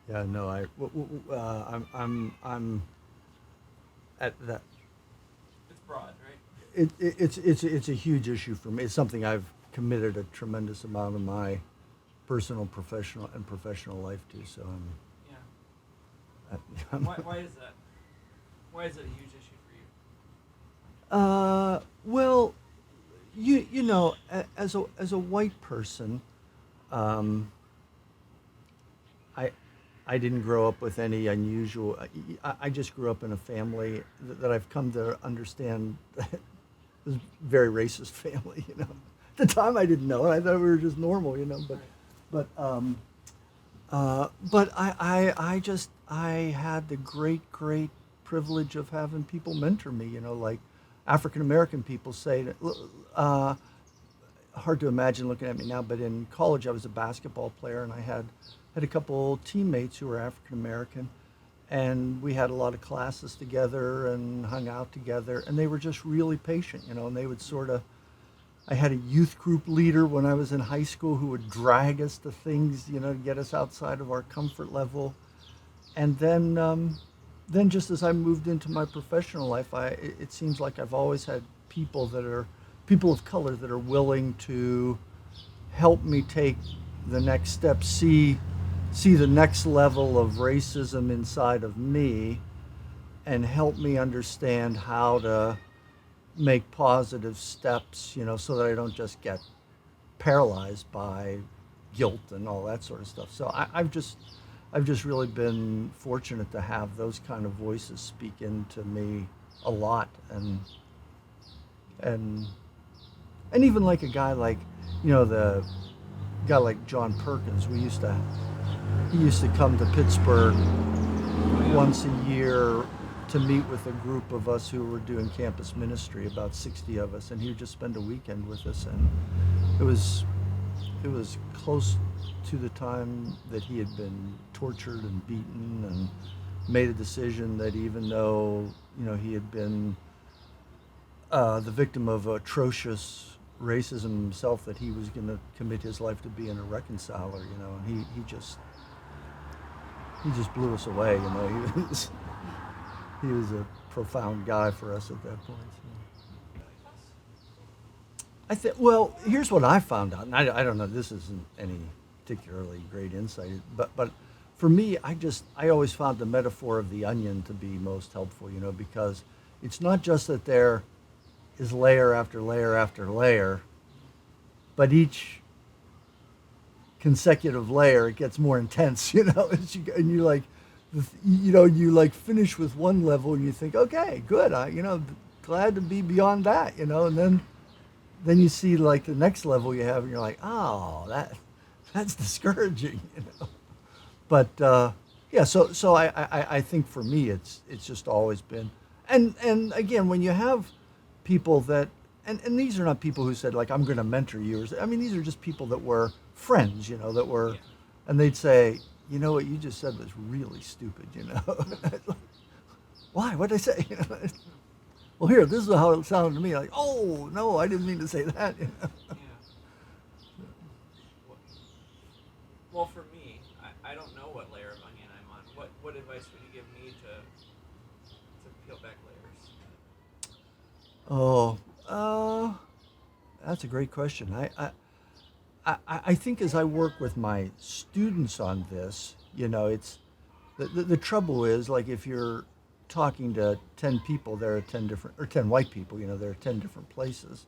Yeah, no, I'm at that. It's broad, right? It's a huge issue for me. It's something I've committed a tremendous amount of my personal, professional life to. So Yeah. I'm Why is that? Why is it a huge issue for you? well, you know, as a white person, um, I I didn't grow up with any unusual. I just grew up in a family that I've come to understand was a very racist family. You know, at the time I didn't know it. I thought we were just normal. You know, Right. I just I had the great privilege of having people mentor me. You know, like African American people say that. Hard to imagine looking at me now, but in college I was a basketball player, and I had a couple teammates who were African American, and we had a lot of classes together and hung out together, and they were just really patient, you know, and they would sort of. I had a youth group leader when I was in high school who would drag us to things, you know, to get us outside of our comfort level, and then just as I moved into my professional life, it seems like I've always had people that are people of color that are willing to help me take the next step, see the next level of racism inside of me, and help me understand how to make positive steps, you know, so that I don't just get paralyzed by guilt and all that sort of stuff. So I've just really been fortunate to have those kind of voices speak into me a lot, and and even like a guy like, you know, the guy like John Perkins. He used to come to Pittsburgh Oh yeah. once a year to meet with a group of us who were doing campus ministry, about 60 of us, and he would just spend a weekend with us, and it was it was close to the time that he had been tortured and beaten and made a decision that even though, you know, he had been the victim of atrocious racism himself, that he was going to commit his life to being a reconciler, you know, and he just blew us away, you know. He was a profound guy for us at that point. So. I think. Well, here's what I found out, and I don't know. This isn't any particularly great insight, but for me, I always found the metaphor of the onion to be most helpful. You know, because it's not just that there is layer after layer after layer, but each consecutive layer it gets more intense. You know, and you like, you know, you like finish with one level and you think, okay, good. You know, glad to be beyond that. You know, and then you see like the next level you have, and you're like, oh, that's discouraging, you know. But yeah, I think for me it's just always been, and again when you have people that, and these are not people who said like I'm going to mentor you, or I mean these are just people that were friends, you know, that were, Yeah. and they'd say, you know what you just said was really stupid, you know. Why? What did I say? You know? Well, here, this is how it sounded to me. Like, oh no, I didn't mean to say that. You know? Yeah. Well, well, for me, I don't know what layer of onion I'm on. What advice would you give me to peel back layers? Oh, that's a great question. I think as I work with my students on this, you know, it's the trouble is like if you're talking to 10 people, there are 10 different, or 10 white people, you know, there are 10 different places.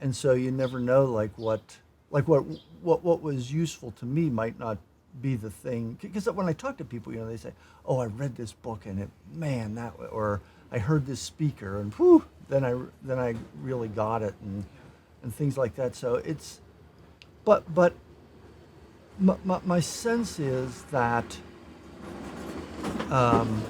And so you never know like what was useful to me might not be the thing, because when I talk to people, you know, they say, oh, I read this book and it, man, that, or I heard this speaker and whew, then I really got it, Yeah. and things like that. So it's, but my sense is that um,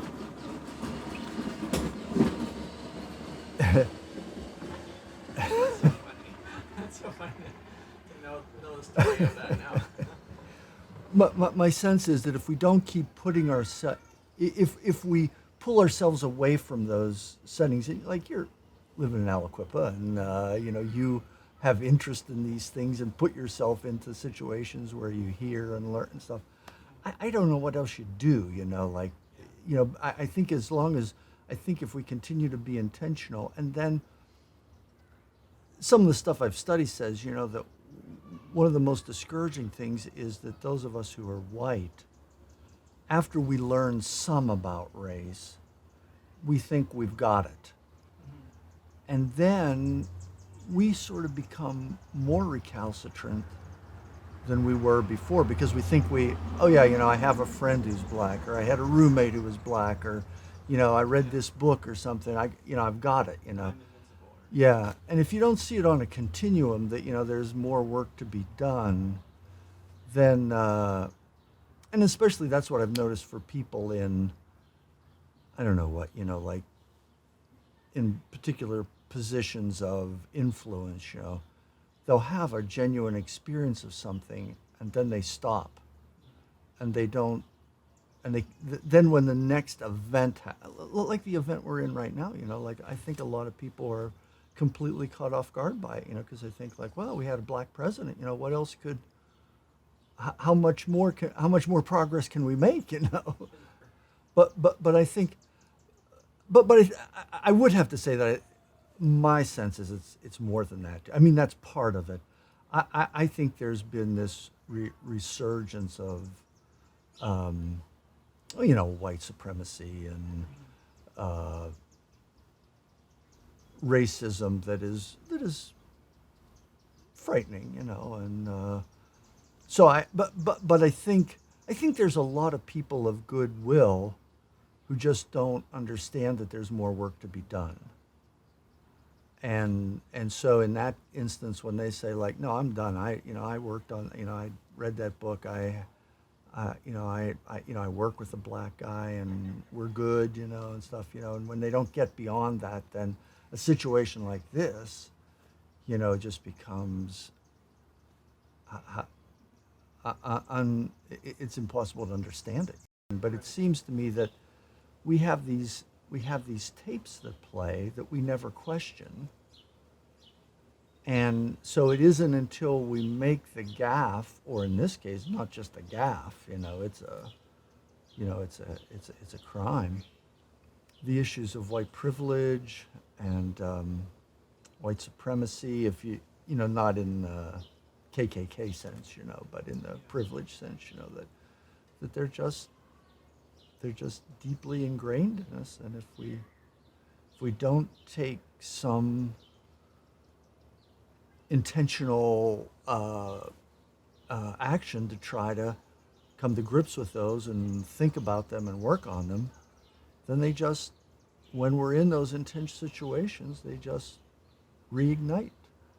That's so funny. That's so funny to know the story of that now. my sense is that if we don't keep putting ourselves, if we pull ourselves away from those settings, like you're living in Aliquippa, and you know you have interest in these things and put yourself into situations where you hear and learn and stuff. I don't know what else you do, like, I think as long as, I think if we continue to be intentional, and then some of the stuff I've studied says, that one of the most discouraging things is that those of us who are white, after we learn some about race, we think we've got it. And then we sort of become more recalcitrant than we were before because we think oh yeah, I have a friend who's black, or I had a roommate who was black, or, I read this book or something. I've got it, I'm invincible. Yeah. And if you don't see it on a continuum that, there's more work to be done, then, and especially that's what I've noticed for people in, I don't know what, like in particular positions of influence, they'll have a genuine experience of something and then they stop and they don't, and then when the next event, like the event we're in right now, like I think a lot of people are completely caught off guard by it, because they think like, well, we had a black president, what else could, how much more progress can we make, but I think, but I would have to say that my sense is it's more than that. I mean, that's part of it. I think there's been this resurgence of, white supremacy and racism that is frightening, and so but I think there's a lot of people of goodwill who just don't understand that there's more work to be done. And so in that instance, when they say like, no, I'm done. I worked on, I read that book. I work with a black guy and we're good, and stuff, and when they don't get beyond that, then a situation like this, just becomes, it's impossible to understand it. But it seems to me that we have these tapes that play that we never question. And so it isn't until we make the gaffe, or in this case, not just a gaffe, it's a crime. The issues of white privilege and white supremacy, if not in the KKK sense, but in the privilege sense, that they're just deeply ingrained in us, and if we don't take some intentional action to try to come to grips with those and think about them and work on them, then they just, when we're in those intense situations, they just reignite.